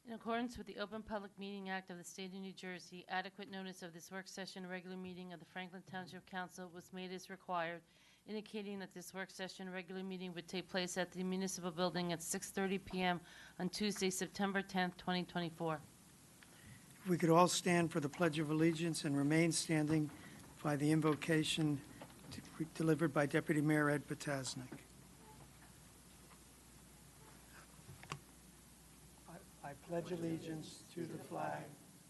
In accordance with the Open Public Meeting Act of the State of New Jersey, adequate notice of this work session regular meeting of the Franklin Township Council was made as required, indicating that this work session regular meeting would take place at the Municipal Building at 6:30 p.m. on Tuesday, September 10th, 2024. If we could all stand for the Pledge of Allegiance and remain standing by the invocation delivered by Deputy Mayor Ed Potasnik. I pledge allegiance to the flag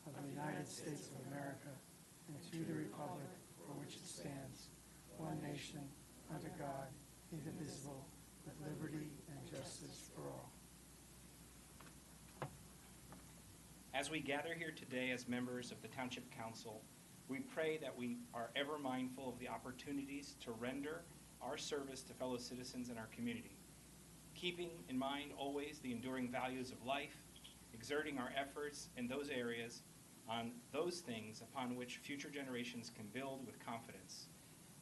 of the United States of America and to the republic for which it stands, one nation, under God, indivisible, with liberty and justice for all. As we gather here today as members of the Township Council, we pray that we are ever mindful of the opportunities to render our service to fellow citizens in our community, keeping in mind always the enduring values of life, exerting our efforts in those areas on those things upon which future generations can build with confidence.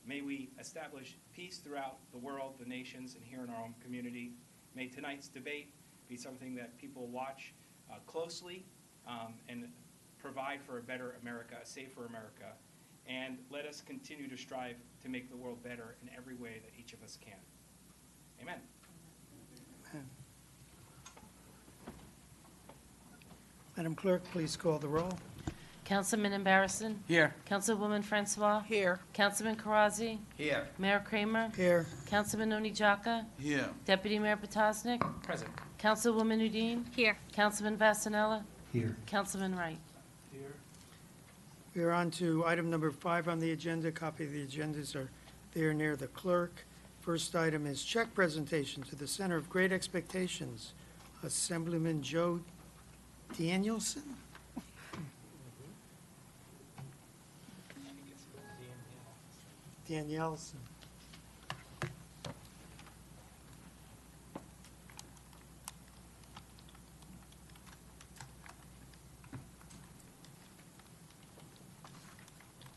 May we establish peace throughout the world, the nations, and here in our own community. May tonight's debate be something that people watch closely and provide for a better America, a safer America. And let us continue to strive to make the world better in every way that each of us can. Amen. Amen. Madam Clerk, please call the roll. Councilman Embarrasson? Here. Councilwoman Francois? Here. Councilman Karazi? Here. Mayor Kramer? Here. Councilman Oni Jaka? Here. Deputy Mayor Potasnik? Present. Councilwoman Udine? Here. Councilman Vasanella? Here. Councilman Wright? We are on to item number 5 on the agenda. Copy of the agendas are there near the clerk. First item is check presentation to the Center of Great Expectations, Assemblyman Joe Danielson. Danielson.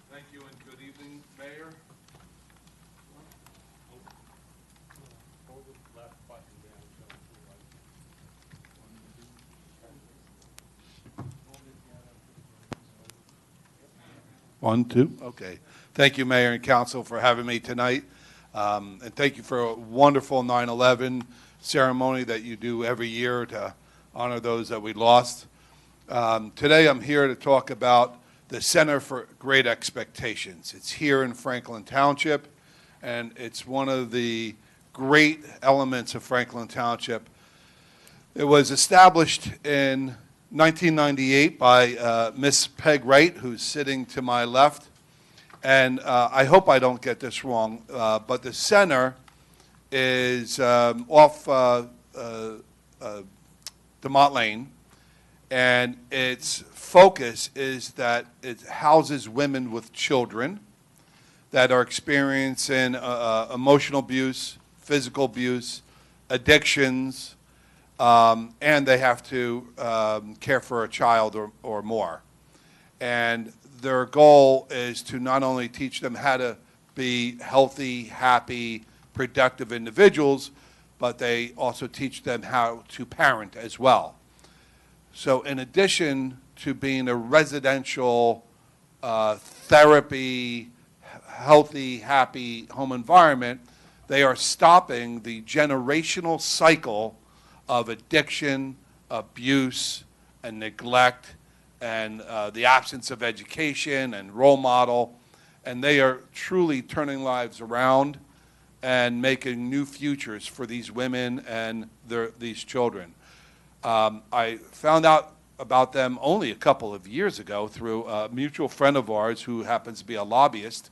Thank you and good evening, Mayor. Hold the left button down. One, two. Okay. Thank you, Mayor and Council, for having me tonight. And thank you for a wonderful 9/11 ceremony that you do every year to honor those that we lost. Today I'm here to talk about the Center for Great Expectations. It's here in Franklin Township, and it's one of the great elements of Franklin Township. It was established in 1998 by Miss Peg Wright, who's sitting to my left. And I hope I don't get this wrong, but the center is off DeMott Lane, and its focus is that it houses women with children that are experiencing emotional abuse, physical abuse, addictions, and they have to care for a child or more. And their goal is to not only teach them how to be healthy, happy, productive individuals, but they also teach them how to parent as well. So in addition to being a residential therapy, healthy, happy home environment, they are stopping the generational cycle of addiction, abuse, and neglect, and the absence of education and role model. And they are truly turning lives around and making new futures for these women and these children. I found out about them only a couple of years ago through a mutual friend of ours who happens to be a lobbyist,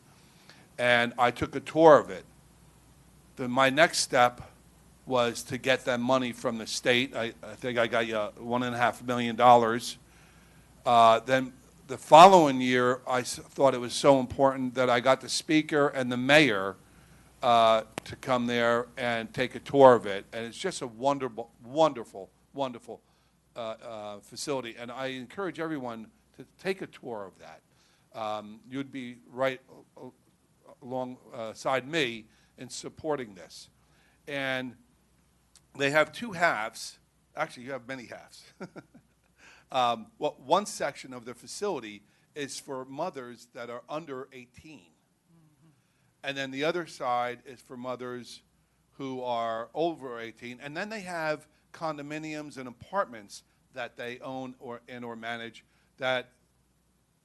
and I took a tour of it. Then my next step was to get them money from the state. I think I got you $1.5 million. Then the following year, I thought it was so important that I got the speaker and the mayor to come there and take a tour of it. And it's just a wonderful, wonderful, wonderful facility. And I encourage everyone to take a tour of that. You'd be right alongside me in supporting this. And they have two halves. Actually, you have many halves. Well, one section of the facility is for mothers that are under 18. And then the other side is for mothers who are over 18. And then they have condominiums and apartments that they own or manage that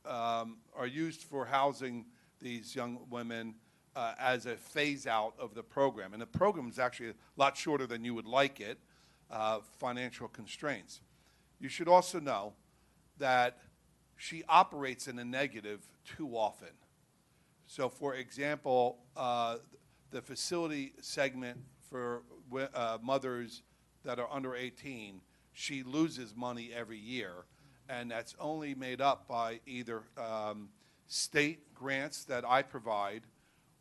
are used for housing these young women as a phase out of the program. And the program is actually a lot shorter than you would like it, financial constraints. You should also know that she operates in a negative too often. So, for example, the facility segment for mothers that are under 18, she loses money every year, and that's only made up by either state grants that I provide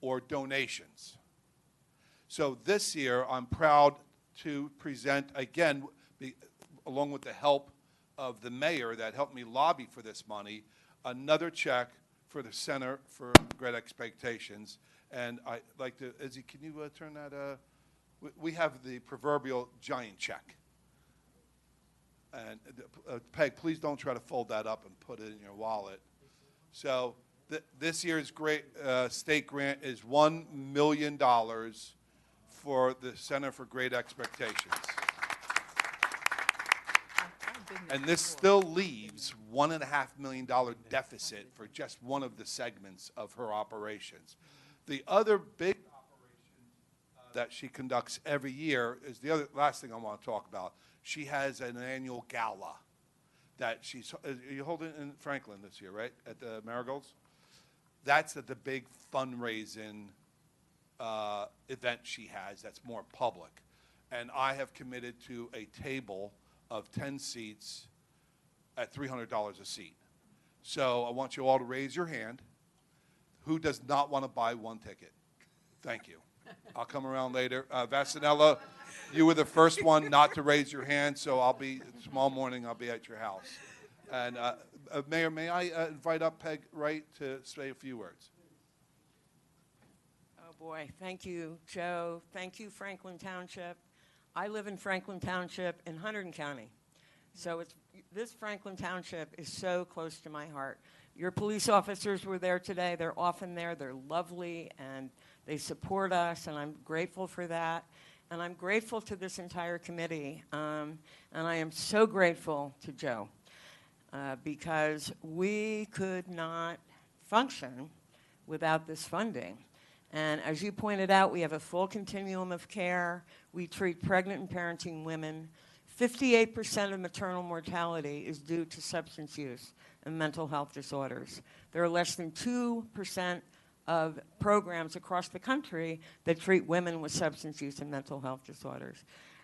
or donations. So this year, I'm proud to present, again, along with the help of the mayor that helped me lobby for this money, another check for the Center for Great Expectations. And I'd like to, Izzy, can you turn that? We have the proverbial giant check. And Peg, please don't try to fold that up and put it in your wallet. So this year's great state grant is $1 million for the Center for Great Expectations. And this still leaves $1.5 million deficit for just one of the segments of her operations. The other big operation that she conducts every year is the last thing I want to talk about. She has an annual gala that she's, you hold it in Franklin this year, right, at the Marigolds? That's the big fundraising event she has that's more public. And I have committed to a table of 10 seats at $300 a seat. So I want you all to raise your hand. Who does not want to buy one ticket? Thank you. I'll come around later. Vasanella, you were the first one not to raise your hand, so tomorrow morning I'll be at your house. And Mayor, may I invite up Peg Wright to say a few words? Oh boy, thank you, Joe. Thank you, Franklin Township. I live in Franklin Township in Hunterdon County. So this Franklin Township is so close to my heart. Your police officers were there today. They're often there. They're lovely, and they support us, and I'm grateful for that. And I'm grateful to this entire committee, and I am so grateful to Joe because we could not function without this funding. And as you pointed out, we have a full continuum of care. We treat pregnant and parenting women. 58% of maternal mortality is due to substance use and mental health disorders. There are less than 2% of programs across the country that treat women with substance use and mental health disorders.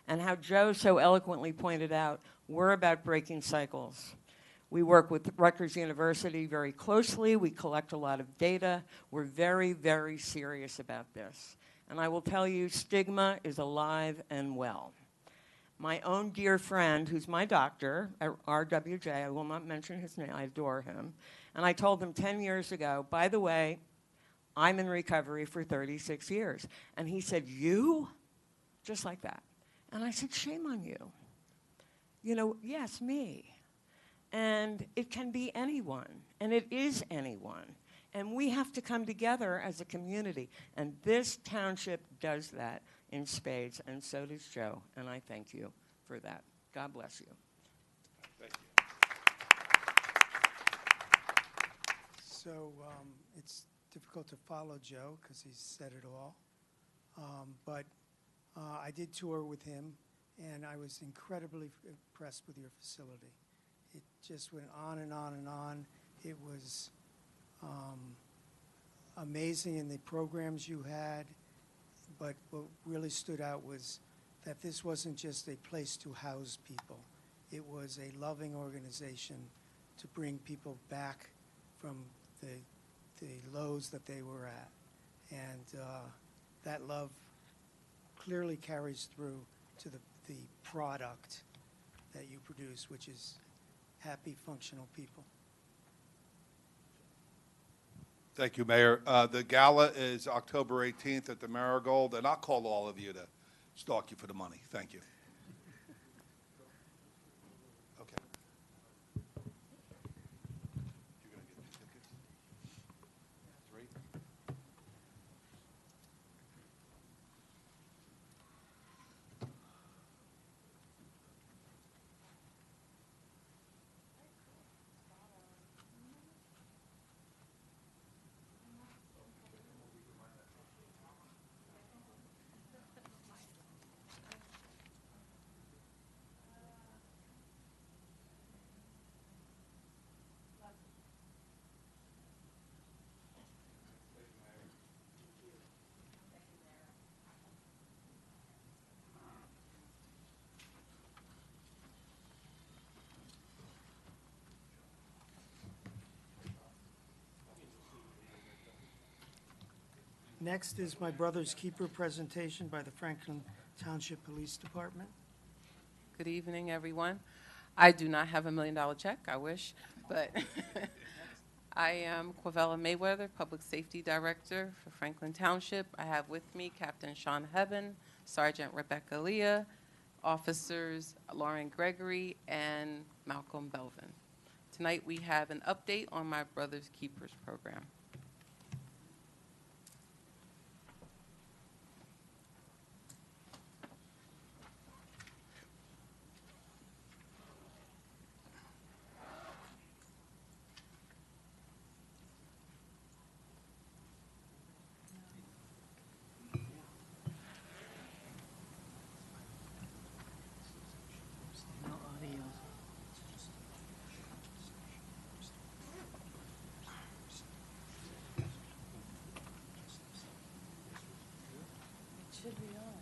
And how Joe so eloquently pointed out, we're about breaking cycles. We work with Rutgers University very closely. We collect a lot of data. We're very, very serious about this. And I will tell you, stigma is alive and well. My own dear friend, who's my doctor at RWJ, I will not mention his name, I adore him, and I told him 10 years ago, by the way, I'm in recovery for 36 years. And he said, you? Just like that. And I said, shame on you. You know, yes, me. And it can be anyone, and it is anyone. And we have to come together as a community. And this township does that in spades, and so does Joe. And I thank you for that. God bless you. Thank you. So it's difficult to follow Joe because he's said it all. But I did tour with him, and I was incredibly impressed with your facility. It just went on and on and on. It was amazing in the programs you had, but what really stood out was that this wasn't just a place to house people. It was a loving organization to bring people back from the lows that they were at. And that love clearly carries through to the product that you produce, which is happy, functional people. Thank you, Mayor. The gala is October 18th at the Marigold, and I'll call all of you to stalk you for the money. Thank you. Okay. Next is my brother's keeper presentation by the Franklin Township Police Department. Good evening, everyone. I do not have $1 million check, I wish, but I am Quavella Mayweather, Public Safety Director for Franklin Township. I have with me Captain Sean Hebben, Sergeant Rebecca Leah, Officers Lauren Gregory and Malcolm Belvin. Tonight we have an update on my Brother's Keepers program. No audio. It should be on.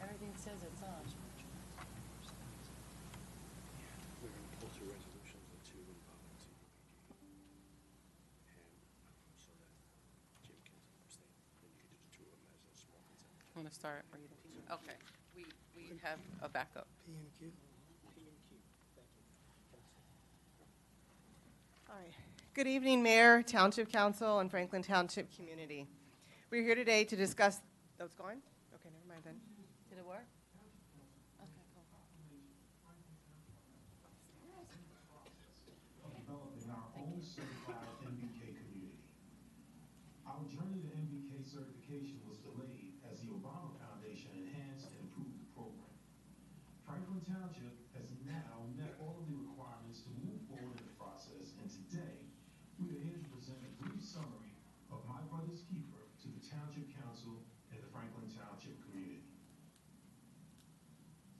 Everything says it's on. We're going to pull two resolutions, the two involving CDBG, and so that Jim can abstain, then you can do the two of them as a small consent. Want to start reading? Okay, we have a backup. P and Q. All right. Good evening, Mayor, Township Council, and Franklin Township community. We're here today to discuss, that's going? Okay, never mind then. Did it work? Okay, cool. Developing our own certified MBK community. Our journey to MBK certification was delayed as the Obama Foundation enhanced and improved the program. Franklin Township has now met all of the requirements to move forward in the process, and today we are here to present a brief summary of My Brother's Keeper to the Township Council and the Franklin Township community.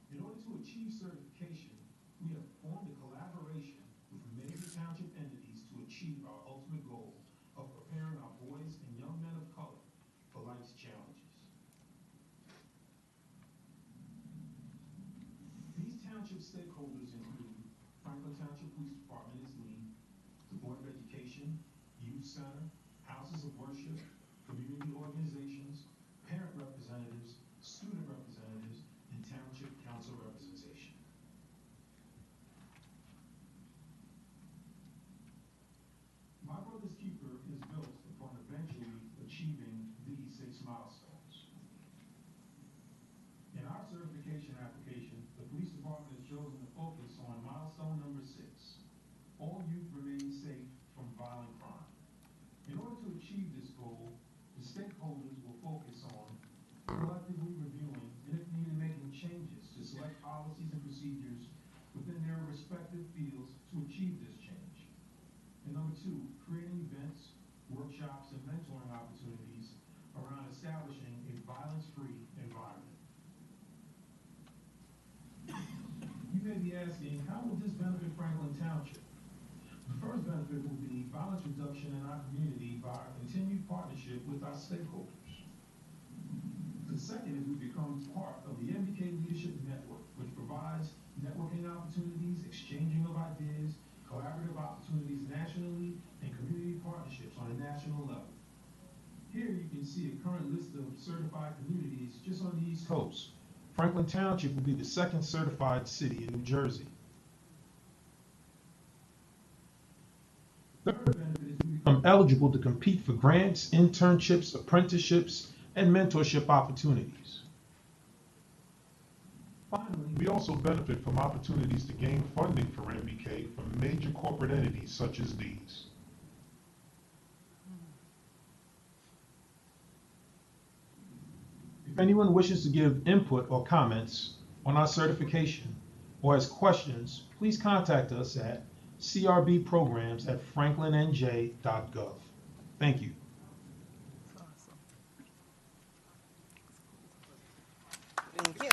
In order to achieve certification, we have formed a collaboration with major township entities to achieve our ultimate goal of preparing our boys and young men of color for life's challenges. These township stakeholders include Franklin Township Police Department as lead, the Board of Education, Youth Center, Houses of Worship, community organizations, parent representatives, student representatives, and Township Council representation. My Brother's Keeper is built upon eventually achieving these 6 milestones. In our certification application, the police department has chosen to focus on milestone number 6. All youth remain safe from violent crime. In order to achieve this goal, the stakeholders will focus on collectively reviewing and, if needed, making changes to select policies and procedures within their respective fields to achieve this change. And number 2, creating events, workshops, and mentoring opportunities around establishing a violence-free environment. You may be asking, how will this benefit Franklin Township? The first benefit will be violence reduction in our community by our continued partnership with our stakeholders. The second is we become part of the MBK Leadership Network, which provides networking opportunities, exchanging of ideas, collaborative opportunities nationally, and community partnerships on a national level. Here you can see a current list of certified communities just on the East Coast. Franklin Township will be the second certified city in New Jersey. Third benefit is we become eligible to compete for grants, internships, apprenticeships, and mentorship opportunities. Finally, we also benefit from opportunities to gain funding for MBK from major corporate entities such as these. If anyone wishes to give input or comments on our certification or has questions, please contact us at crbprograms@franklinnj.gov. Thank you. Thank you.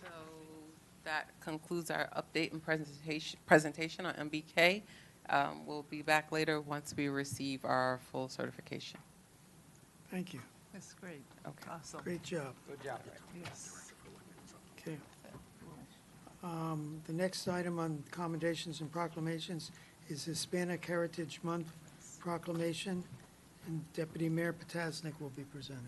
So that concludes our update and presentation on MBK. We'll be back later once we receive our full certification. Thank you. That's great. Okay. Awesome. Great job. Good job. Yes. Okay. The next item on commendations and proclamations is Hispanic Heritage Month proclamation, and Deputy Mayor Potasnik will be presenting.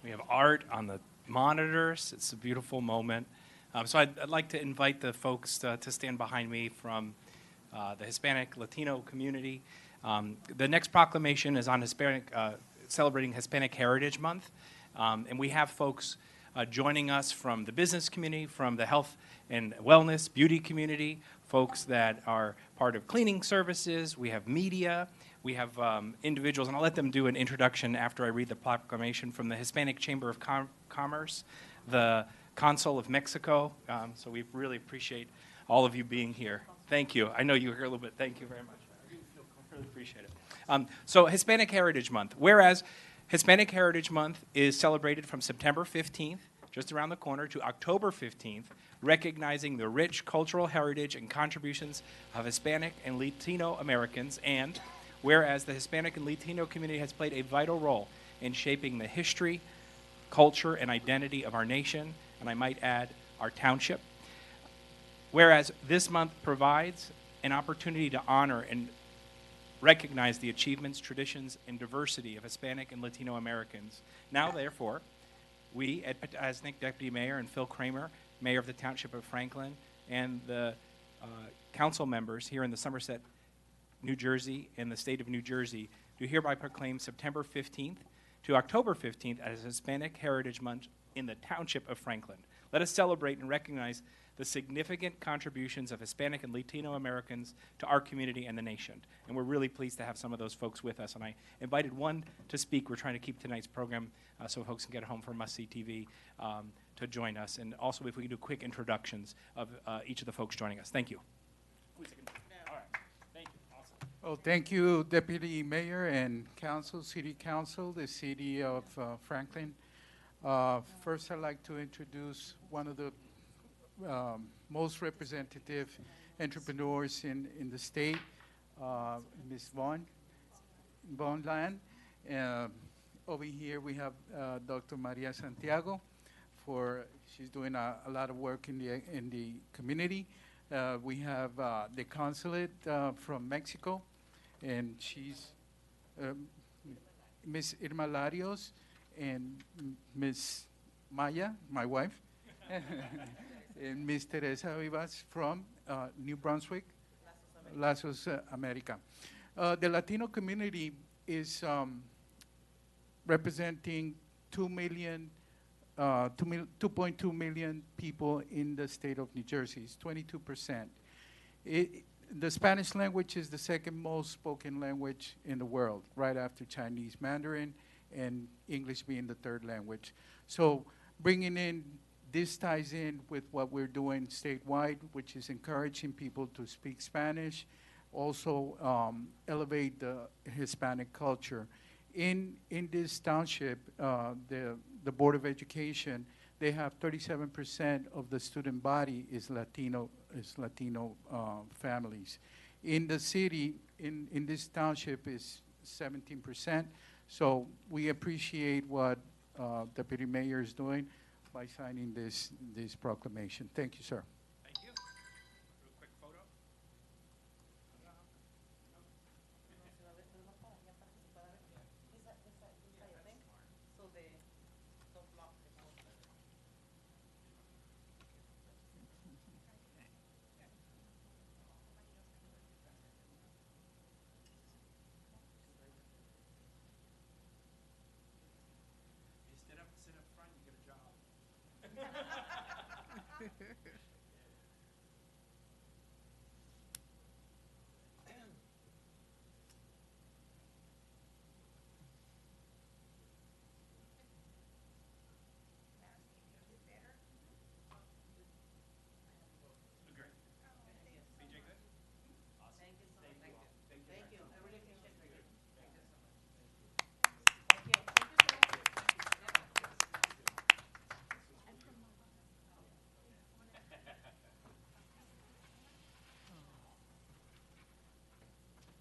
We have art on the monitors. It's a beautiful moment. So I'd like to invite the folks to stand behind me from the Hispanic Latino community. The next proclamation is on Hispanic, celebrating Hispanic Heritage Month. And we have folks joining us from the business community, from the health and wellness, beauty community, folks that are part of cleaning services. We have media. We have individuals, and I'll let them do an introduction after I read the proclamation, from the Hispanic Chamber of Commerce, the Consul of Mexico. So we really appreciate all of you being here. Thank you. I know you were here a little bit. Thank you very much. I really appreciate it. So Hispanic Heritage Month. Whereas Hispanic Heritage Month is celebrated from September 15th, just around the corner, to October 15th, recognizing the rich cultural heritage and contributions of Hispanic and Latino Americans, and whereas the Hispanic and Latino community has played a vital role in shaping the history, culture, and identity of our nation, and I might add, our township. Whereas this month provides an opportunity to honor and recognize the achievements, traditions, and diversity of Hispanic and Latino Americans. Now, therefore, we, Ed Potasnik, Deputy Mayor, and Phil Kramer, Mayor of the Township of Franklin, and the council members here in the Somerset, New Jersey, and the state of New Jersey, do hereby proclaim September 15th to October 15th as Hispanic Heritage Month in the Township of Franklin. Let us celebrate and recognize the significant contributions of Hispanic and Latino Americans to our community and the nation. And we're really pleased to have some of those folks with us. And I invited one to speak. We're trying to keep tonight's program so folks can get home from Must See TV to join us. And also, if we can do quick introductions of each of the folks joining us. Thank you. All right. Thank you. Awesome. Well, thank you, Deputy Mayor and Council, City Council, the City of Franklin. First, I'd like to introduce one of the most representative entrepreneurs in the state, Ms. Vaughn Land. Over here we have Dr. Maria Santiago. She's doing a lot of work in the community. We have the consulate from Mexico, and she's Ms. Irma Larios and Ms. Maya, my wife, and Ms. Teresa Vivas from New Brunswick, Lazos America. The Latino community is representing 2.2 million people in the state of New Jersey. It's 22%. The Spanish language is the second most spoken language in the world, right after Chinese Mandarin, and English being the third language. So bringing in, this ties in with what we're doing statewide, which is encouraging people to speak Spanish, also elevate the Hispanic culture. In this township, the Board of Education, they have 37% of the student body is Latino families. In the city, in this township is 17%. So we appreciate what Deputy Mayor is doing by signing this proclamation. Thank you, sir. Thank you. Real quick photo. You sit up front, you get a job.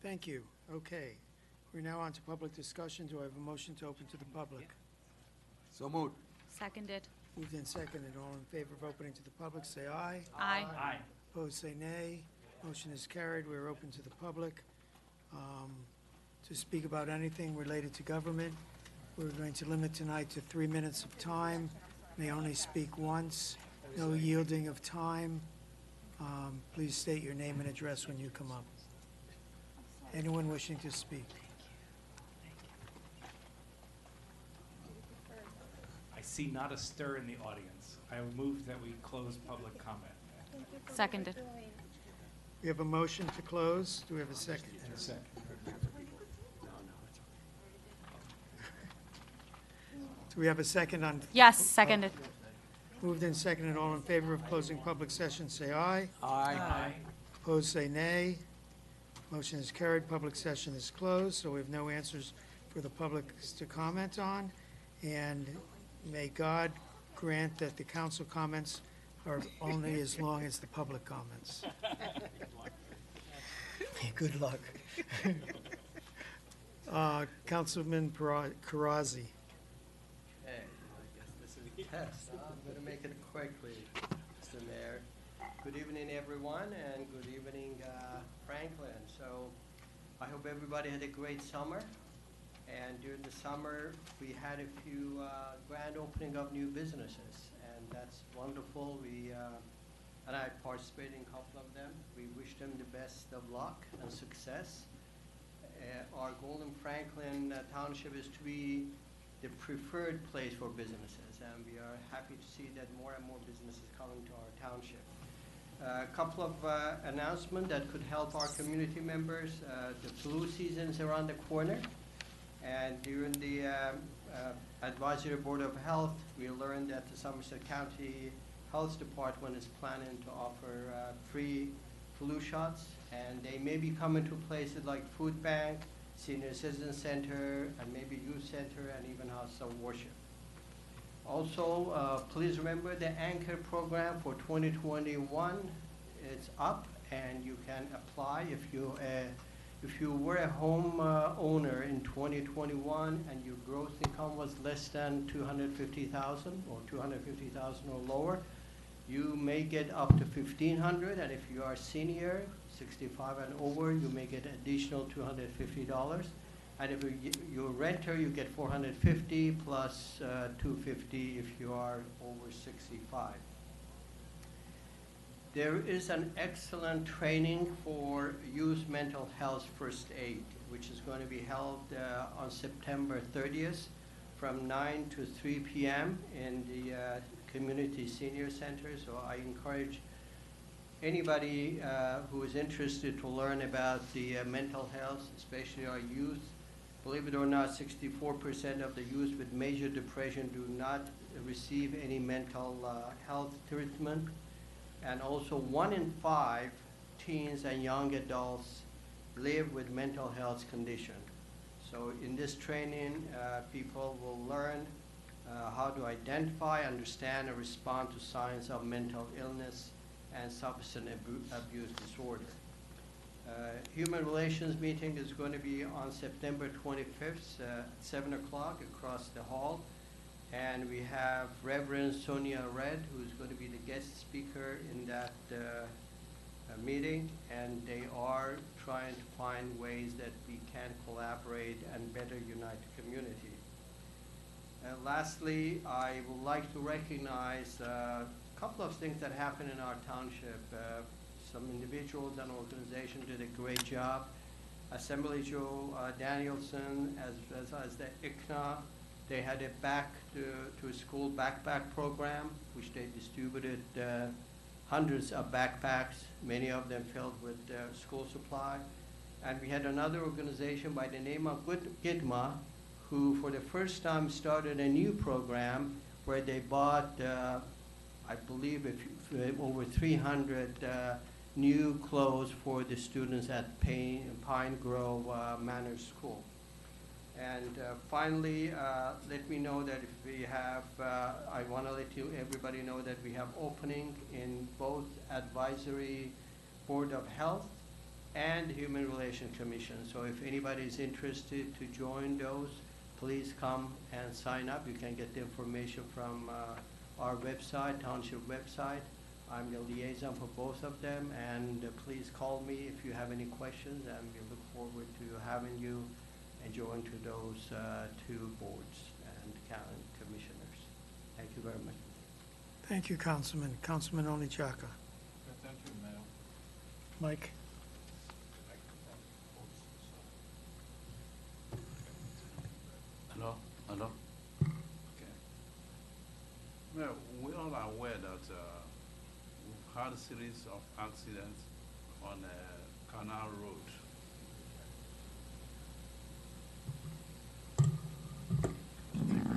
Thank you. Okay. We're now on to public discussion. Do I have a motion to open to the public? So moved. Seconded. Moved and seconded. All in favor of opening to the public, say aye. Aye. Aye. Opposed, say nay. Motion is carried. We're open to the public. To speak about anything related to government, we're going to limit tonight to 3 minutes of time. May only speak once. No yielding of time. Please state your name and address when you come up. Anyone wishing to speak? I see not a stir in the audience. I move that we close public comment. Seconded. We have a motion to close. Do we have a second? And a second. Do we have a second on? Yes, seconded. Moved and seconded. All in favor of closing public session, say aye. Aye. Opposed, say nay. Motion is carried. Public session is closed, so we have no answers for the public to comment on. And may God grant that the council comments are only as long as the public comments. Good luck. Councilman Karazi. Hey, I guess this is a test. I'm going to make it quickly, Mr. Mayor. Good evening, everyone, and good evening, Franklin. So I hope everybody had a great summer. And during the summer, we had a few grand opening of new businesses, and that's wonderful. And I participated in a couple of them. We wish them the best of luck and success. Our goal in Franklin Township is to be the preferred place for businesses, and we are happy to see that more and more businesses coming to our township. A couple of announcements that could help our community members. The flu season is around the corner, and during the Advisory Board of Health, we learned that the Somerset County Health Department is planning to offer free flu shots, and they may be coming to places like Food Bank, Senior Citizen Center, and maybe Youth Center, and even House of Worship. Also, please remember the Anchor program for 2021. It's up, and you can apply if you were a home owner in 2021 and your gross income was less than $250,000 or $250,000 or lower. You may get up to $1,500, and if you are senior, 65 and over, you may get additional $250. And if you're a renter, you get $450 plus $250 if you are over 65. There is an excellent training for youth mental health first aid, which is going to be held on September 30th from 9 to 3 p.m. in the Community Senior Center. So I encourage anybody who is interested to learn about the mental health, especially our youth. Believe it or not, 64% of the youth with major depression do not receive any mental health treatment. And also 1 in 5 teens and young adults live with mental health condition. So in this training, people will learn how to identify, understand, and respond to signs of mental illness and substance abuse disorder. Human Relations meeting is going to be on September 25th at 7 o'clock across the hall. And we have Reverend Sonia Red, who's going to be the guest speaker in that meeting. And they are trying to find ways that we can collaborate and better unite the community. Lastly, I would like to recognize a couple of things that happen in our township. Some individuals and organizations did a great job. Assembly Joe Danielson, as well as the ICNA, they had a back to school backpack program, which they distributed hundreds of backpacks, many of them filled with school supply. And we had another organization by the name of Gidma, who for the first time started a new program where they bought, I believe, over 300 new clothes for the students at Pine Grove Manor School. And finally, let me know that if we have, I want to let everybody know that we have opening in both Advisory Board of Health and Human Relations Commission. So if anybody is interested to join those, please come and sign up. You can get the information from our website, Township website. I'm the liaison for both of them, and please call me if you have any questions, and we look forward to having you and join to those two boards and county commissioners. Thank you very much. Thank you, Councilman. Councilman Onechaka. Thank you, Mayor. Mike? Hello? Hello? Okay. Mayor, we all are aware that we've had a series of accidents on Canal Road. Moving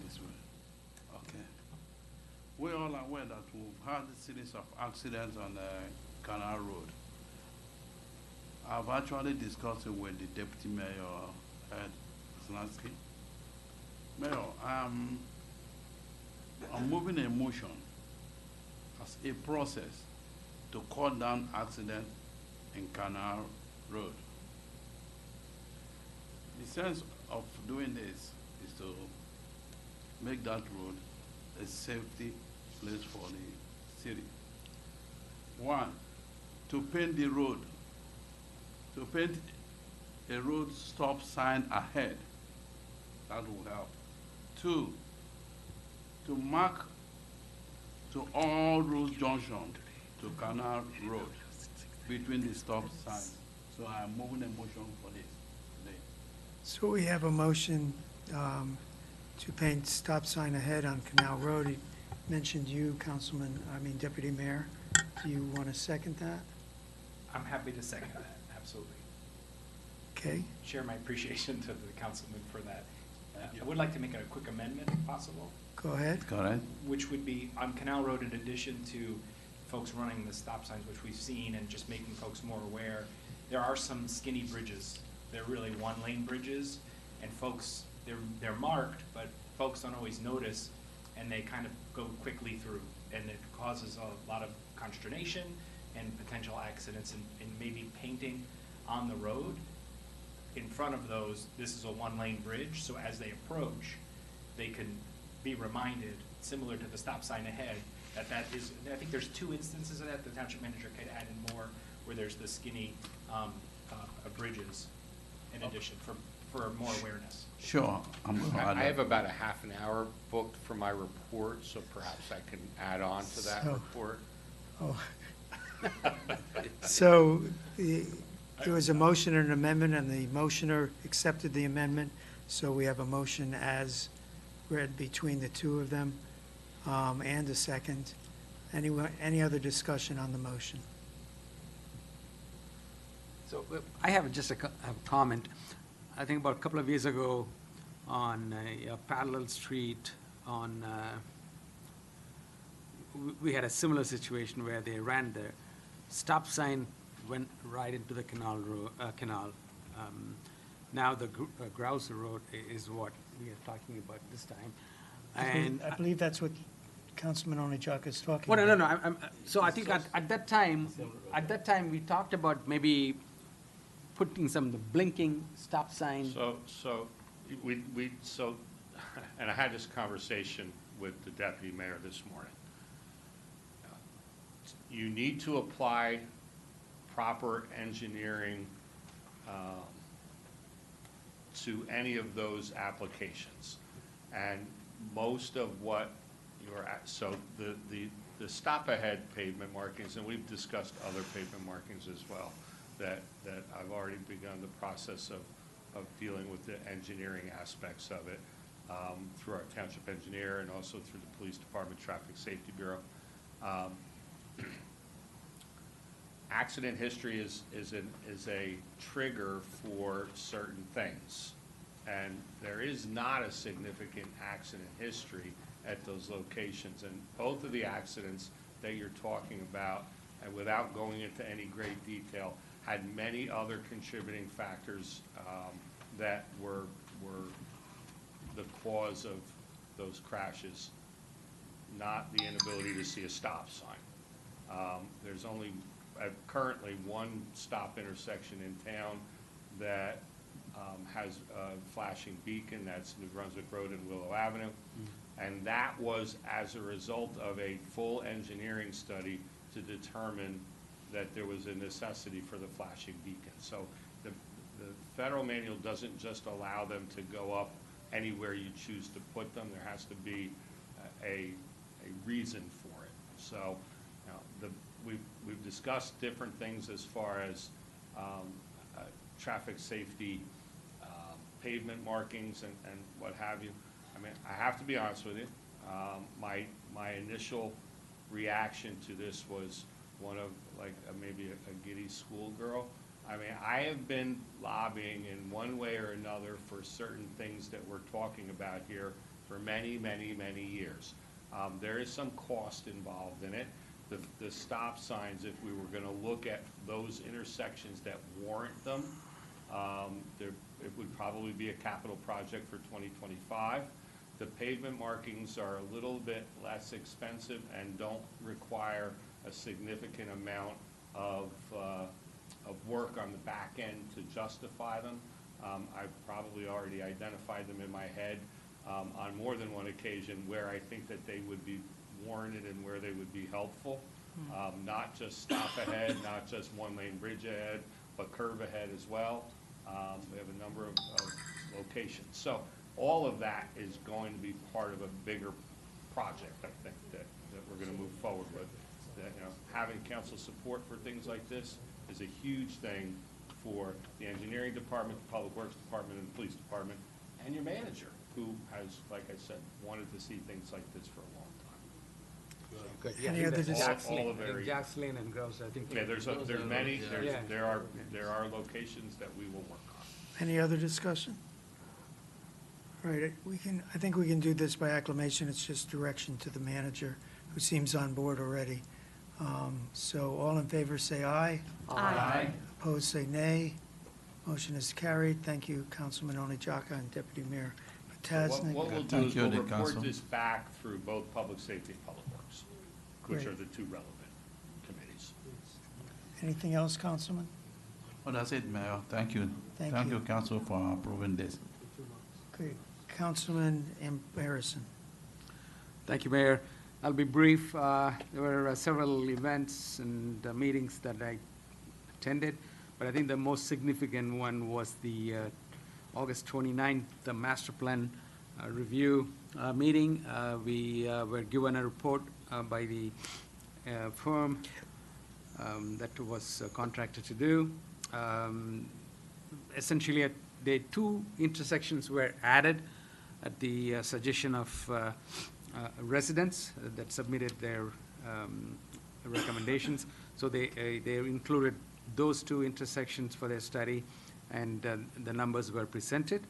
this way. Okay. We all are aware that we've had a series of accidents on Canal Road. I've actually discussed it with the Deputy Mayor, Ed Slansky. Mayor, I'm moving a motion as a process to cut down accidents in Canal Road. The sense of doing this is to make that road a safety place for the city. One, to paint the road, to paint a road stop sign ahead. That will help. Two, to mark to all road junction to Canal Road between the stop signs. So I'm moving a motion for this today. So we have a motion to paint stop sign ahead on Canal Road. He mentioned you, Deputy Mayor. Do you want to second that? I'm happy to second that, absolutely. Okay. Share my appreciation to the councilman for that. I would like to make a quick amendment if possible. Go ahead. Go ahead. Which would be on Canal Road, in addition to folks running the stop signs, which we've seen, and just making folks more aware, there are some skinny bridges. They're really one-lane bridges, and folks, they're marked, but folks don't always notice, and they kind of go quickly through, and it causes a lot of consternation and potential accidents, and maybe painting on the road in front of those. This is a one-lane bridge, so as they approach, they can be reminded, similar to the stop sign ahead, that is, I think there's 2 instances of that. The township manager could add in more, where there's the skinny bridges in addition, for more awareness. Sure. I have about a half an hour booked for my report, so perhaps I can add on to that report. Oh. So there was a motion and an amendment, and the motioner accepted the amendment. So we have a motion as read between the two of them, and a second. Any other discussion on the motion? So I have just a comment. I think about a couple of years ago on a parallel street we had a similar situation where they ran the stop sign, went right into the canal. Now the Grouser Road is what we are talking about this time. And I believe that's what Councilman Onechaka is talking well, about. no. So I think at that time, we talked about maybe putting some of the blinking stop sign. So and I had this conversation with the deputy mayor this morning. You need to apply proper engineering to any of those applications. And most of what you're at, so the stop ahead pavement markings, and we've discussed other pavement markings as well, that I've already begun the process of dealing with the engineering aspects of it through our township engineer and also through the police department, traffic safety bureau. Accident history is a trigger for certain things, and there is not a significant accident history at those locations. And both of the accidents that you're talking about, and without going into any great detail, had many other contributing factors that were the cause of those crashes, not the inability to see a stop sign. There's only currently one stop intersection in town that has a flashing beacon. That's New Brunswick Road and Willow Avenue. And that was as a result of a full engineering study to determine that there was a necessity for the flashing beacon. So the federal manual doesn't just allow them to go up anywhere you choose to put them. There has to be a reason for it. So we've discussed different things as far as traffic safety, pavement markings, and what have you. I mean, I have to be honest with you. My initial reaction to this was one of maybe a giddy schoolgirl. I mean, I have been lobbying in one way or another for certain things that we're talking about here for many, many, many years. There is some cost involved in it. The stop signs, if we were going to look at those intersections that warrant them, it would probably be a capital project for 2025. The pavement markings are a little bit less expensive and don't require a significant amount of work on the back end to justify them. I've probably already identified them in my head on more than one occasion where I think that they would be warranted and where they would be helpful. Not just stop ahead, not just one-lane bridge ahead, but curve ahead as well. We have a number of locations. So all of that is going to be part of a bigger project, I think, that we're going to move forward with. That, having council support for things like this is a huge thing for the engineering department, the public works department, and the police department, and your manager, who has, like I said, wanted to see things like this for a long time. Good. Any other discussion? All the very, Jocelyn and Groves, I think. yeah, there's many, Yeah. there are locations that we will work on. Any other discussion? All right, I think we can do this by acclamation. It's just direction to the manager, who seems on board already. So all in favor, say aye. Aye. Opposed, say nay. Motion is carried. Thank you, Councilman Onijaka and Deputy Mayor Potasnik. What we'll do is we'll report this back through both Public Safety and Public Works, which Great. are the two relevant committees. Anything else, Councilman? Well, that's it, Mayor. Thank you. Thank you. Council, for approving this. Great. Councilman Harrison. Thank you, Mayor. I'll be brief. There were several events and meetings that I attended, but I think the most significant one was the August 29th, the master plan review meeting. We were given a report by the firm that was contracted to do. Essentially, the two intersections were added at the suggestion of residents that submitted their recommendations. So they included those two intersections for their study, and the numbers were presented.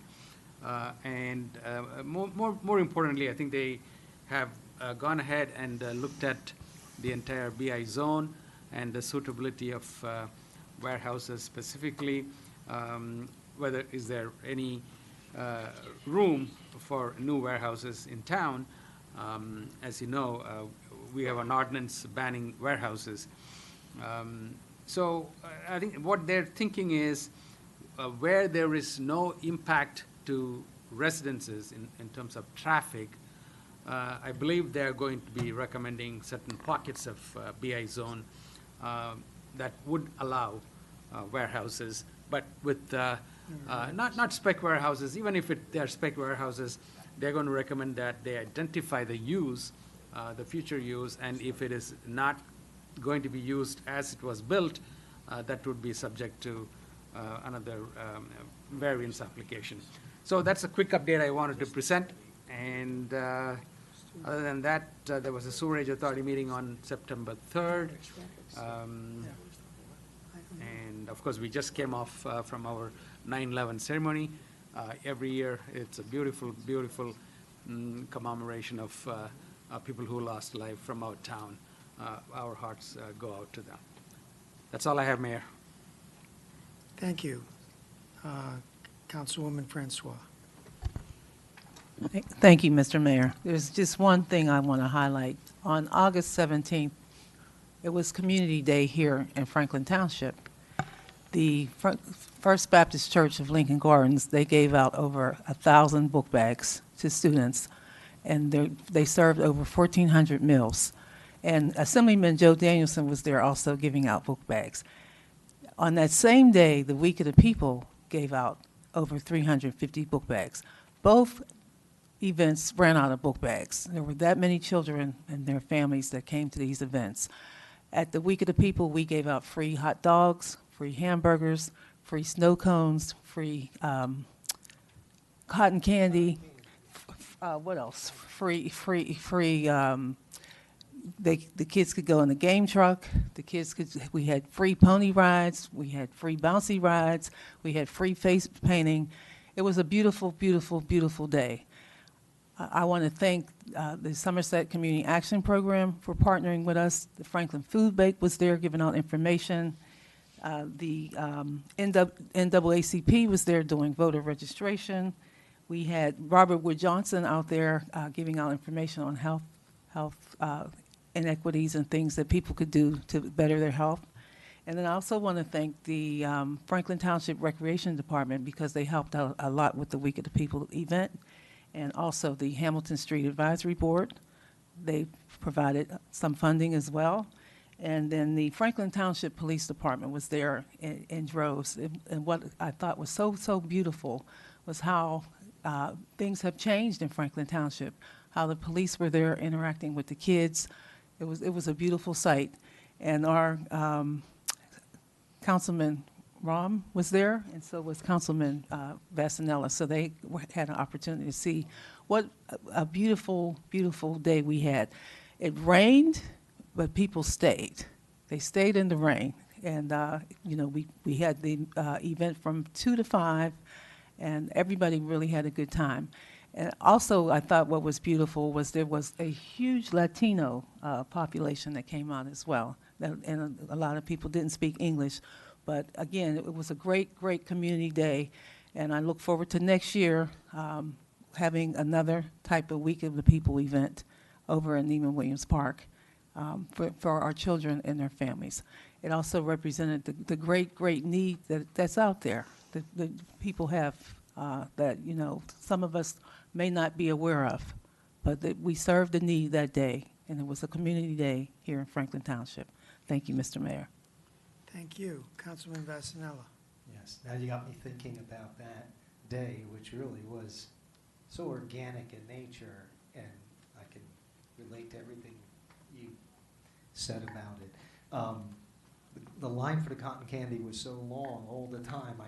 More importantly, I think they have gone ahead and looked at the entire BI zone and the suitability of warehouses specifically, whether is there any room for new warehouses in town. As you know, we have an ordinance banning warehouses. So I think what they're thinking is where there is no impact to residences in terms of traffic, I believe they're going to be recommending certain pockets of BI zone that would allow warehouses, but with not spec warehouses. Even if they're spec warehouses, they're going to recommend that they identify the use, the future use, and if it is not going to be used as it was built, that would be subject to another variance application. So that's a quick update I wanted to present. And other than that, there was a sewerage authority meeting on September 3rd. And of course, we just came off from our 9/11 ceremony. Every year, it's a beautiful, beautiful commemoration of people who lost life from our town. Our hearts go out to them. That's all I have, Mayor. Thank you. Councilwoman Francois. Thank you, Mr. Mayor. There's just one thing I want to highlight. On August 17th, it was Community Day here in Franklin Township. The First Baptist Church of Lincoln Gardens, they gave out over 1,000 book bags to students, and they served over 1,400 meals. And Assemblyman Joe Danielson was there also giving out book bags. On that same day, the Week of the People gave out over 350 book bags. Both events ran out of book bags. There were that many children and their families that came to these events. At the Week of the People, we gave out free hot dogs, free hamburgers, free snow cones, free cotton candy. What else? The kids could go in the game truck. We had free pony rides. We had free bouncy rides. We had free face painting. It was a beautiful, beautiful, beautiful day. I want to thank the Somerset Community Action Program for partnering with us. The Franklin Food Bank was there giving out information. The NAACP was there doing voter registration. We had Robert Wood Johnson out there giving out information on health inequities and things that people could do to better their health. And then I also want to thank the Franklin Township Recreation Department because they helped out a lot with the Week of the People event, and also the Hamilton Street Advisory Board. They provided some funding as well. And then the Franklin Township Police Department was there in droves. And what I thought was so, so beautiful was how things have changed in Franklin Township, how the police were there interacting with the kids. It was a beautiful sight. And our Councilman Rom was there, and so was Councilman Vassanella. So they had an opportunity to see what a beautiful, beautiful day we had. It rained, but people stayed. They stayed in the rain. And, we had the event from 2 to 5, and everybody really had a good time. And also, I thought what was beautiful was there was a huge Latino population that came out as well. And a lot of people didn't speak English. But again, it was a great, great community day. And I look forward to next year having another type of Week of the People event over in Neiman Williams Park for our children and their families. It also represented the great, great need that's out there that people have that, some of us may not be aware of, but that we served the need that day, and it was a community day here in Franklin Township. Thank you, Mr. Mayor. Thank you. Councilman Vassanella. Yes, now you got me thinking about that day, which really was so organic in nature, and I can relate to everything you said about it. The line for the cotton candy was so long all the time,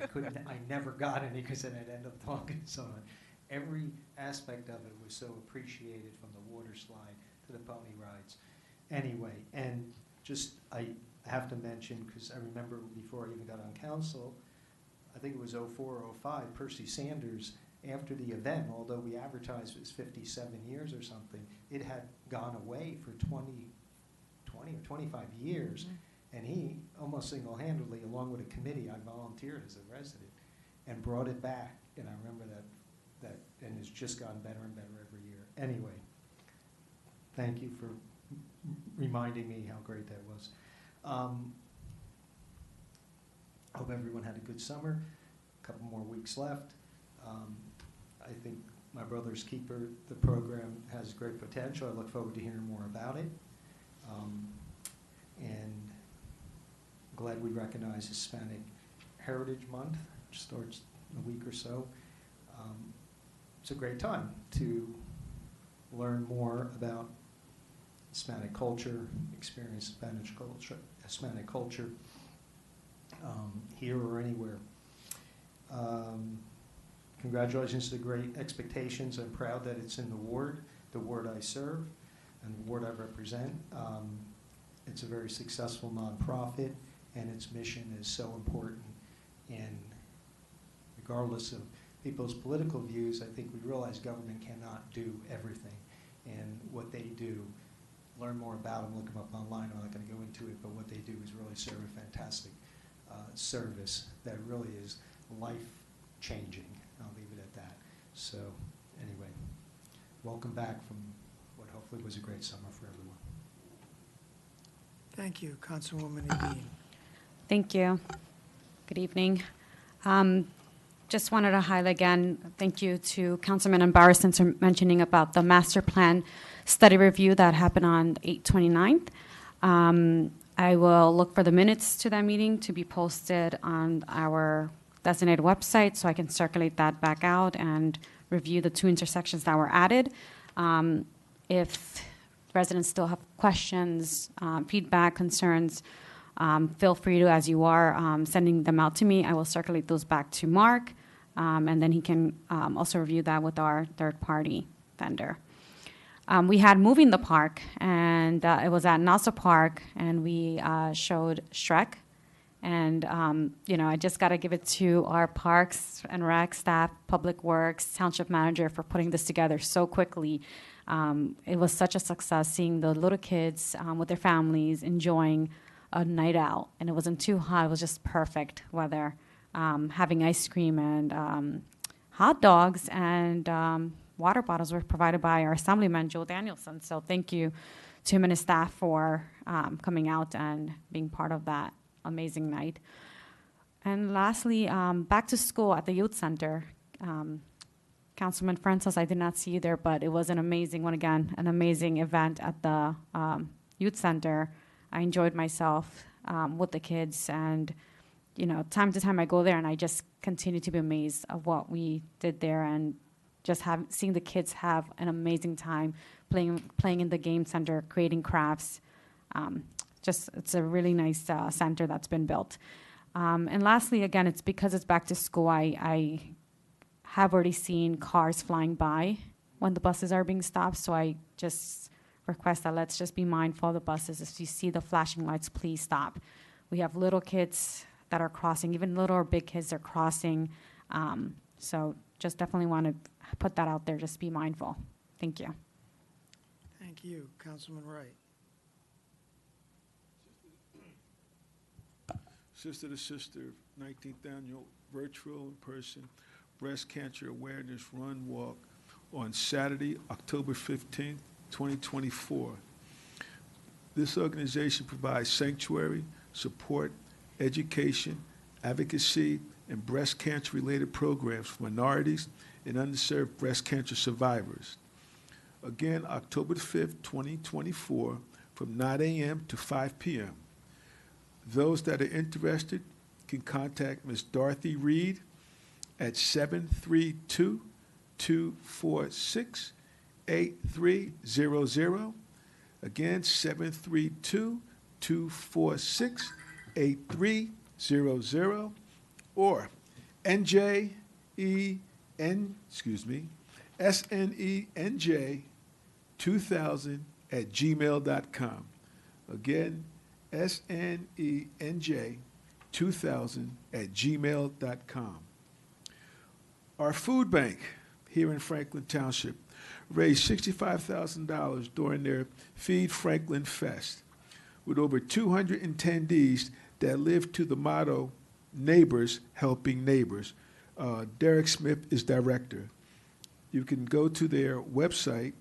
I never got any because then I'd end up talking to someone. Every aspect of it was so appreciated, from the water slide to the pony rides. Anyway, and just I have to mention, because I remember before I even got on council, I think it was 04 or 05, Percy Sanders, after the event, although we advertised it was 57 years or something, it had gone away for 20 or 25 years. Mm-hmm. And he almost single-handedly, along with a committee, I volunteered as a resident, and brought it back. And I remember that, and it's just gotten better and better every year. Anyway, thank you for reminding me how great that was. Hope everyone had a good summer. A couple more weeks left. I think my brother's keeper, the program has great potential. I look forward to hearing more about it. And glad we recognize Hispanic Heritage Month, which starts in a week or so. It's a great time to learn more about Hispanic culture, experience Hispanic culture here or anywhere. Congratulations to the Great Expectations. I'm proud that it's in the ward I serve, and the ward I represent. It's a very successful nonprofit, and its mission is so important. And regardless of people's political views, I think we realize government cannot do everything. And what they do, learn more about them, look them up online. I'm not going to go into it, but what they do is really serve a fantastic service that really is life-changing. I'll leave it at that. So anyway, welcome back from what hopefully was a great summer for everyone. Thank you. Councilwoman Edine. Thank you. Good evening. Just wanted to highlight again, thank you to Councilman Barrison for mentioning about the master plan study review that happened on 8/29. I will look for the minutes to that meeting to be posted on our designated website so I can circulate that back out and review the 2 intersections that were added. If residents still have questions, feedback, concerns, feel free to, as you are sending them out to me, I will circulate those back to Mark, and then he can also review that with our third-party vendor. We had Moving the Park, and it was at Nassau Park, and we showed Shrek. And, I just got to give it to our Parks and Rec staff, Public Works, Township Manager for putting this together so quickly. It was such a success seeing the little kids with their families enjoying a night out. And it wasn't too hot. It was just perfect weather, having ice cream and hot dogs and water bottles were provided by our Assemblyman, Joe Danielson. So thank you to him and his staff for coming out and being part of that amazing night. And lastly, back to school at the youth center. Councilman Francis, I did not see you there, but it was an amazing one again, an amazing event at the youth center. I enjoyed myself with the kids, and time to time I go there and I just continue to be amazed of what we did there, and just seeing the kids have an amazing time playing in the game center, creating crafts. It's a really nice center that's been built. And lastly, again, it's because it's back to school. I have already seen cars flying by when the buses are being stopped, so I just request that let's just be mindful of the buses. If you see the flashing lights, please stop. We have little kids that are crossing, even little or big kids are crossing. So just definitely want to put that out there, just be mindful. Thank you. Thank you. Councilman Wright. Sister to Sister, 19th Annual Virtual In-Person Breast Cancer Awareness Run Walk on Saturday, October 15th, 2024. This organization provides sanctuary, support, education, advocacy, and breast cancer-related programs for minorities and underserved breast cancer survivors. Again, October 5th, 2024, from 9 a.m. to 5 p.m. Those that are interested can contact Ms. Dorothy Reed at 732-246-8300. Again, 732-246-8300, or SNENJ2000@gmail.com. Again, SNENJ2000@gmail.com. Our food bank here in Franklin Township raised $65,000 during their Feed Franklin Fest, with over 200 attendees that lived to the motto, Neighbors Helping Neighbors. Derek Smith is director. You can go to their website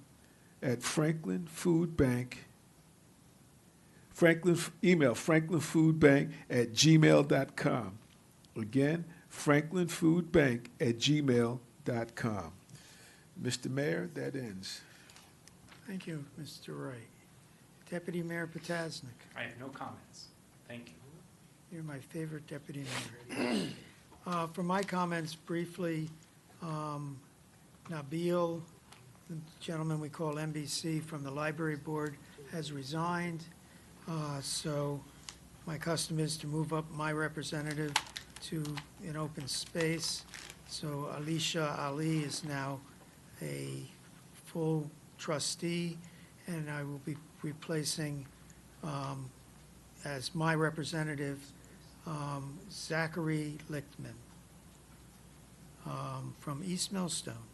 at Franklin Food Bank. Email franklinfoodbank@gmail.com. Again, franklinfoodbank@gmail.com. Mr. Mayor, that ends. Thank you, Mr. Wright. Deputy Mayor Potasnik. I have no comments. Thank you. You're my favorite deputy mayor. For my comments, briefly, Nabil, the gentleman we call NBC from the library board, has resigned. So my custom is to move up my representative to an open space. So Alicia Ali is now a full trustee, and I will be replacing, as my representative, Zachary Lichtman from East Millstone.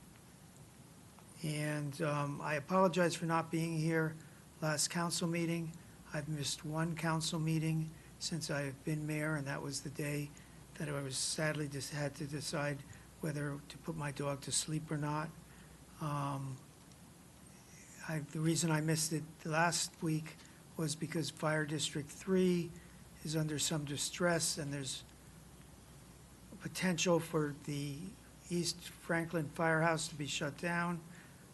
And I apologize for not being here last council meeting. I've missed one council meeting since I've been mayor, and that was the day that I was sadly just had to decide whether to put my dog to sleep or not. The reason I missed it last week was because Fire District 3 is under some distress, and there's potential for the East Franklin Firehouse to be shut down.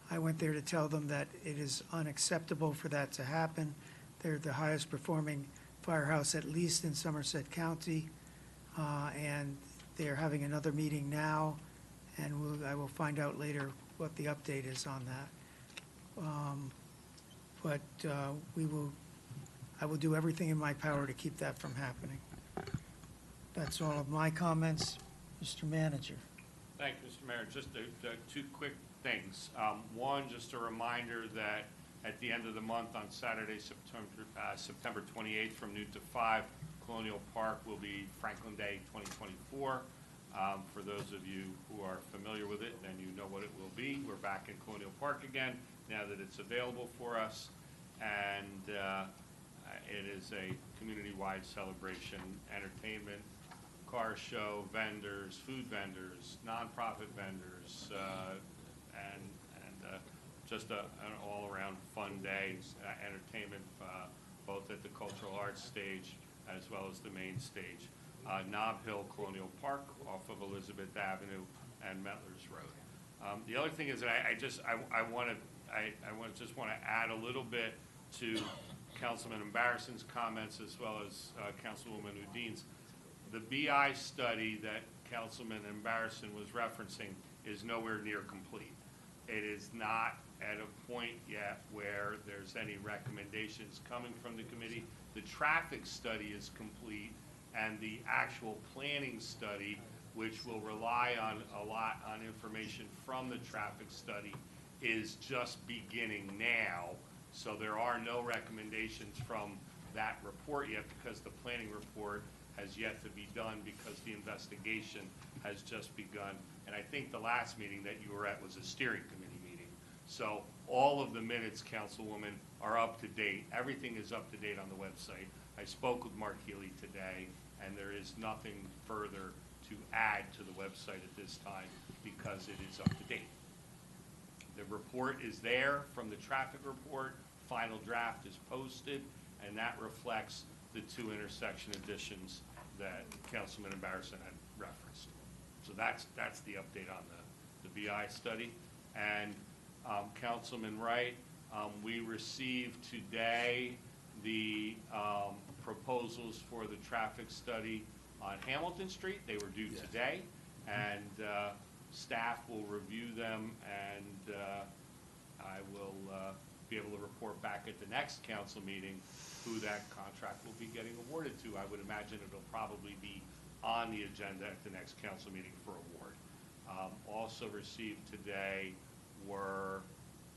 I went there to tell them that it is unacceptable for that to happen. They're the highest performing firehouse, at least in Somerset County, and they're having another meeting now, and I will find out later what the update is on that. But I will do everything in my power to keep that from happening. That's all of my comments. Mr. Manager. Thank you, Mr. Mayor. Just two quick things. One, just a reminder that at the end of the month on Saturday, September 28th from noon to 5, Colonial Park will be Franklin Day 2024. For those of you who are familiar with it, then you know what it will be. We're back in Colonial Park again now that it's available for us. And it is a community-wide celebration, entertainment, car show, vendors, food vendors, nonprofit vendors, and just an all-around fun day, entertainment both at the Cultural Arts stage as well as the main stage. Nob Hill Colonial Park off of Elizabeth Avenue and Metlers Road. The other thing is that I just want to add a little bit to Councilman Barrison's comments as well as Councilwoman Udin's. The BI study that Councilman Barrison was referencing is nowhere near complete. It is not at a point yet where there's any recommendations coming from the committee. The traffic study is complete, and the actual planning study, which will rely on a lot on information from the traffic study, is just beginning now. So there are no recommendations from that report yet because the planning report has yet to be done because the investigation has just begun. And I think the last meeting that you were at was a steering committee meeting. So all of the minutes, Councilwoman, are up to date. Everything is up to date on the website. I spoke with Mark Healy today, and there is nothing further to add to the website at this time because it is up to date. The report is there from the traffic report. Final draft is posted, and that reflects the 2 intersection additions that Councilman Barrison had referenced. So that's the update on the BI study. And Councilman Wright, we received today the proposals for the traffic study on Hamilton Street. They were due today, and staff will review them, and I will be able to report back at the next council meeting who that contract will be getting awarded to. I would imagine it'll probably be on the agenda at the next council meeting for award. Also received today were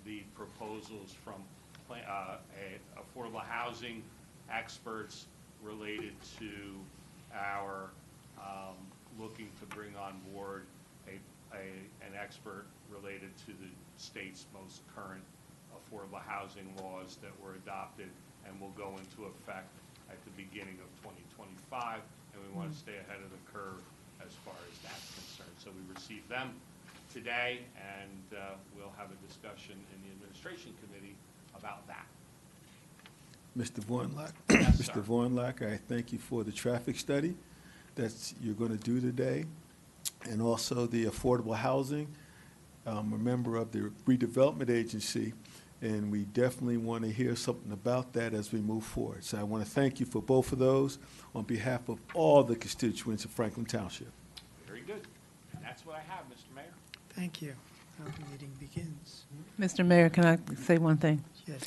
the proposals from affordable housing experts related to our looking to bring on board an expert related to the state's most current affordable housing laws that were adopted and will go into effect at the beginning of 2025, and we want to stay ahead of the curve as far as that's concerned. So we received them today, and we'll have a discussion in the administration committee about that. Mr. Vornlack, Yes, Mr. sir. Vornlack, I thank you for the traffic study that you're going to do today, and also the affordable housing. I'm a member of the redevelopment agency, and we definitely want to hear something about that as we move forward. So I want to thank you for both of those on behalf of all the constituents of Franklin Township. Very good. And that's what I have, Mr. Mayor. Thank you. Now the meeting begins. Mr. Mayor, can I say one thing? Yes.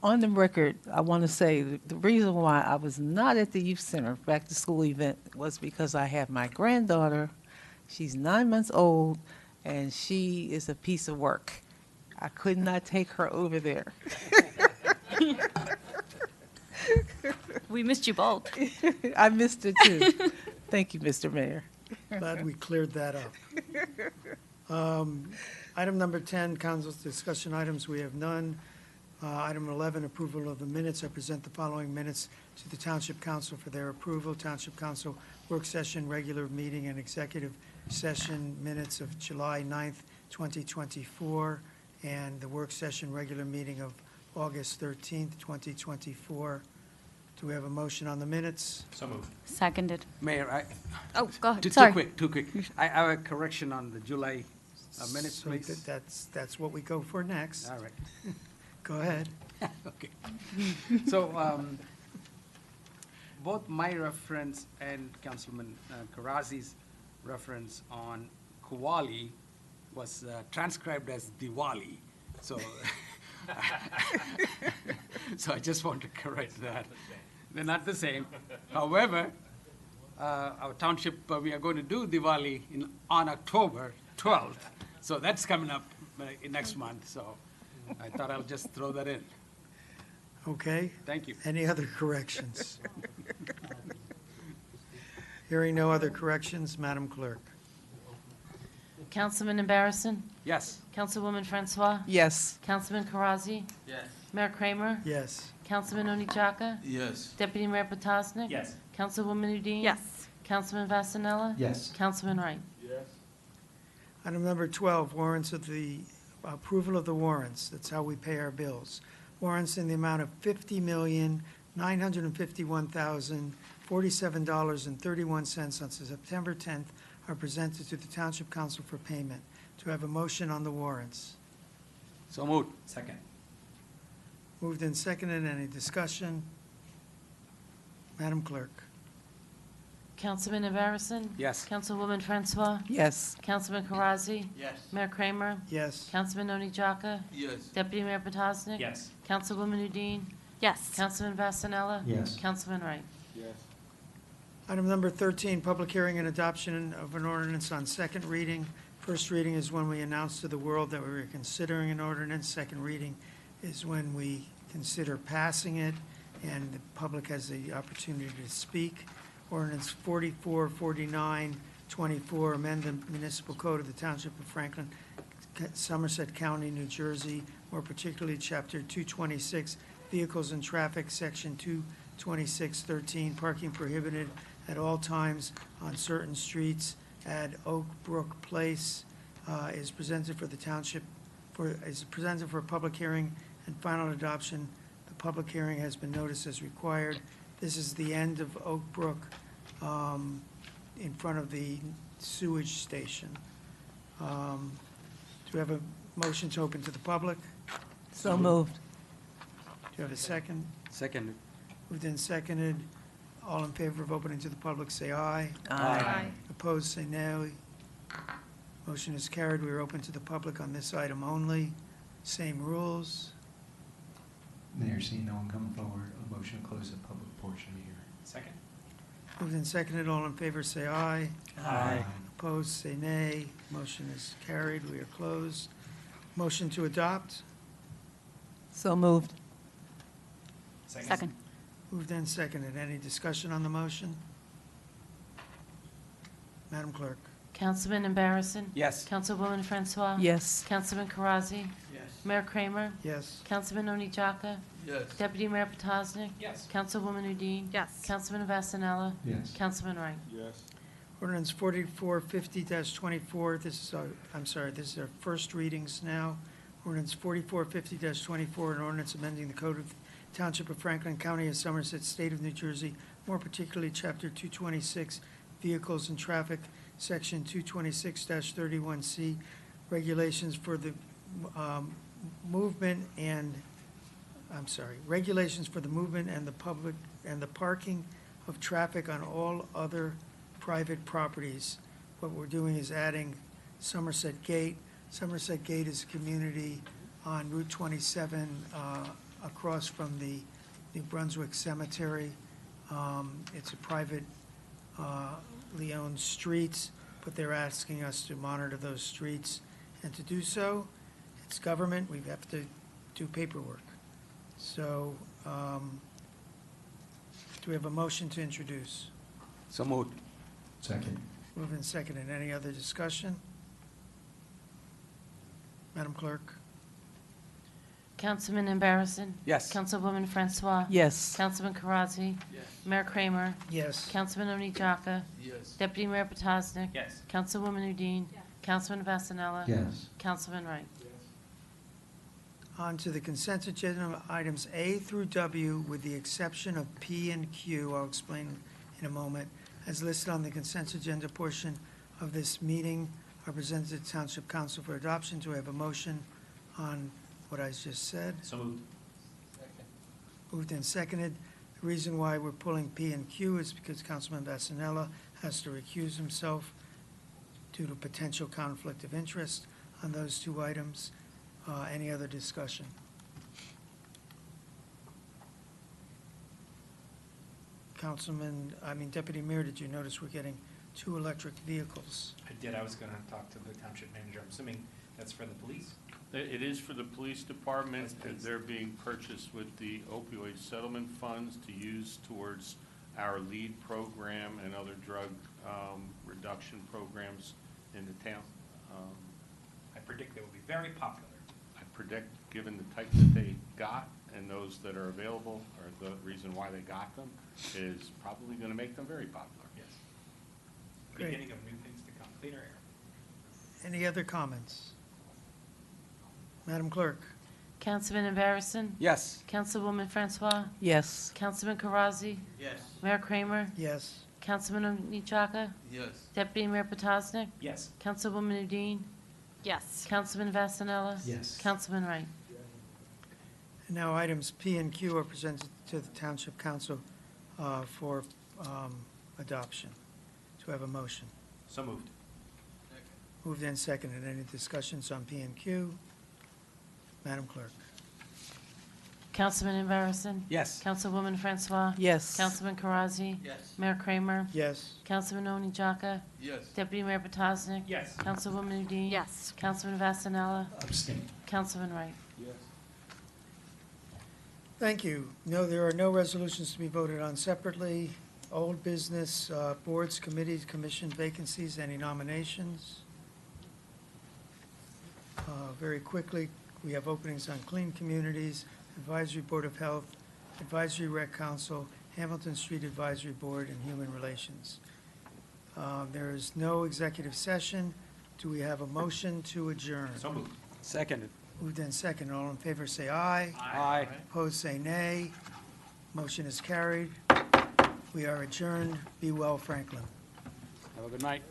On the record, I want to say the reason why I was not at the youth center back to school event was because I have my granddaughter. She's 9 months old, and she is a piece of work. I could not take her over there. We missed you both. I missed it too. Thank you, Mr. Mayor. Glad we cleared that up. Item number 10, council's discussion items, we have none. Item 11, approval of the minutes. I present the following minutes to the Township Council for their approval. Township Council work session, regular meeting, and executive session minutes of July 9th, 2024, and the work session, regular meeting of August 13th, 2024. Do we have a motion on the minutes? So moved. Seconded. Mayor, Oh, go ahead. too Sorry. quick. I have a correction on the July minutes, So please. That's what we go for next. All right. Go ahead. Okay. So, both my reference and Councilman Karazi's reference on Kuwali was transcribed as Diwali. So, so I just want to correct that. They're not the same. However, our township, we are going to do Diwali on October 12th. So that's coming up next month. So I thought I'll just throw that in. Okay. Thank you. Any other corrections? Hearing no other corrections, Madam Clerk. Councilman Embarrasson? Yes. Councilwoman Francois? Yes. Councilman Karazi? Yes. Mayor Kramer? Yes. Councilman Oni Chaka? Yes. Deputy Mayor Potasnik? Yes. Councilwoman Udine? Yes. Councilman Vasanella? Yes. Councilman Wright? Item number 12, warrants of the approval of the warrants. That's how we pay our bills. Warrants in the amount of $50,951,047.31 on September 10th are presented to the Township Council for payment. Do I have a motion on the warrants? So moved. Second. Moved and seconded. Any discussion? Madam Clerk. Councilman Embarrasson? Yes. Councilwoman Francois? Yes. Councilman Karazi? Yes. Mayor Kramer? Yes. Councilman Oni Chaka? Yes. Deputy Mayor Potasnik? Yes. Councilwoman Udine? Yes. Councilman Vasanella? Yes. Councilman Wright? Item number 13, public hearing and adoption of an ordinance on second reading. First reading is when we announce to the world that we are considering an ordinance. Second reading is when we consider passing it, and the public has the opportunity to speak. Ordinance 444924, amend the municipal code of the Township of Franklin, Somerset County, New Jersey, more particularly Chapter 226, Vehicles and Traffic, Section 22613, parking prohibited at all times on certain streets at Oak Brook Place, is presented for the township, is presented for public hearing and final adoption. The public hearing has been noticed as required. This is the end of Oak Brook, in front of the sewage station. Do we have a motion to open to the public? So moved. Do you have a second? Second. Moved and seconded. All in favor of opening to the public, say aye. Aye. Opposed, say no. Motion is carried. We are open to the public on this item only. Same rules. Mayor, seeing no one coming forward, a motion to close the public portion of the hearing. Second. Moved and seconded. All in favor, say aye. Aye. Opposed, say nay. Motion is carried. We are closed. Motion to adopt. So moved. Second. Moved and seconded. Any discussion on the motion? Madam Clerk. Councilman Embarrasson? Yes. Councilwoman Francois? Yes. Councilman Karazi? Yes. Mayor Kramer? Yes. Councilman Oni Chaka? Yes. Deputy Mayor Potasnik? Yes. Councilwoman Udine? Yes. Councilman Vasanella? Yes. Councilman Wright? Yes. Ordinance 4450-24, this is our, this is our first readings now. Ordinance 4450-24, an ordinance amending the code of the Township of Franklin, County of Somerset, State of New Jersey, more particularly Chapter 226, Vehicles and Traffic, Section 226-31C, regulations for the movement and, regulations for the movement and the public, and the parking of traffic on all other private properties. What we're doing is adding Somerset Gate. Somerset Gate is a community on Route 27 across from the New Brunswick Cemetery. It's a privately owned streets, but they're asking us to monitor those streets. And to do so, it's government, we have to do paperwork. So, do we have a motion to introduce? So moved. Second. Moved and seconded. Any other discussion? Madam Clerk? Councilman Embarrasson? Yes. Councilwoman Francois? Yes. Councilman Karazi? Yes. Mayor Kramer? Yes. Councilman Oni Chaka? Yes. Deputy Mayor Potasnik? Yes. Councilwoman Udine? Councilman Vasanella? Yes. Councilman Wright? On to the consent agenda, items A through W, with the exception of P and Q, I'll explain in a moment, as listed on the consent agenda portion of this meeting, are presented to Township Council for adoption. Do I have a motion on what I just said? So moved. Moved and seconded. The reason why we're pulling P and Q is because Councilman Vasanella has to recuse himself due to potential conflict of interest on those two items. Any other discussion? Deputy Mayor, did you notice we're getting 2 electric vehicles? I did. I was going to talk to the township manager. I'm assuming that's for the police? It is for the police department, Yes, please. and they're being purchased with the opioid settlement funds to use towards our LEAD program and other drug reduction programs in the town. I predict they will be very popular. I predict, given the type that they got and those that are available, or the reason why they got them, is probably going to make them very popular. Yes. Great. Beginning of new things to come. Cleaner air. Any other comments? Madam Clerk? Councilman Embarrasson? Yes. Councilwoman Francois? Yes. Councilman Karazi? Yes. Mayor Kramer? Yes. Councilman Oni Chaka? Yes. Deputy Mayor Potosnik? Yes. Councilwoman Udine? Yes. Councilman Vasanella? Yes. Councilman Wright? And now items P and Q are presented to the Township Council for adoption. Do I have a motion? So moved. Moved and seconded. Any discussions on P and Q? Madam Clerk? Councilman Embarrasson? Yes. Councilwoman Francois? Yes. Councilman Karazi? Yes. Mayor Kramer? Yes. Councilman Oni Chaka? Yes. Deputy Mayor Potosnik? Yes. Councilwoman Udine? Yes. Councilman Vasanella? Abstain. Councilman Wright? Yes. Thank you. No, there are no resolutions to be voted on separately. Old business, boards, committees, commission vacancies, any nominations? Very quickly, we have openings on Clean Communities, Advisory Board of Health, Advisory Rec Council, Hamilton Street Advisory Board, and Human Relations. There is no executive session. Do we have a motion to adjourn? So moved. Seconded. Moved and second. All in favor, say aye. Aye. Opposed, say nay. Motion is carried. We are adjourned. Be well, Franklin. Have a good night.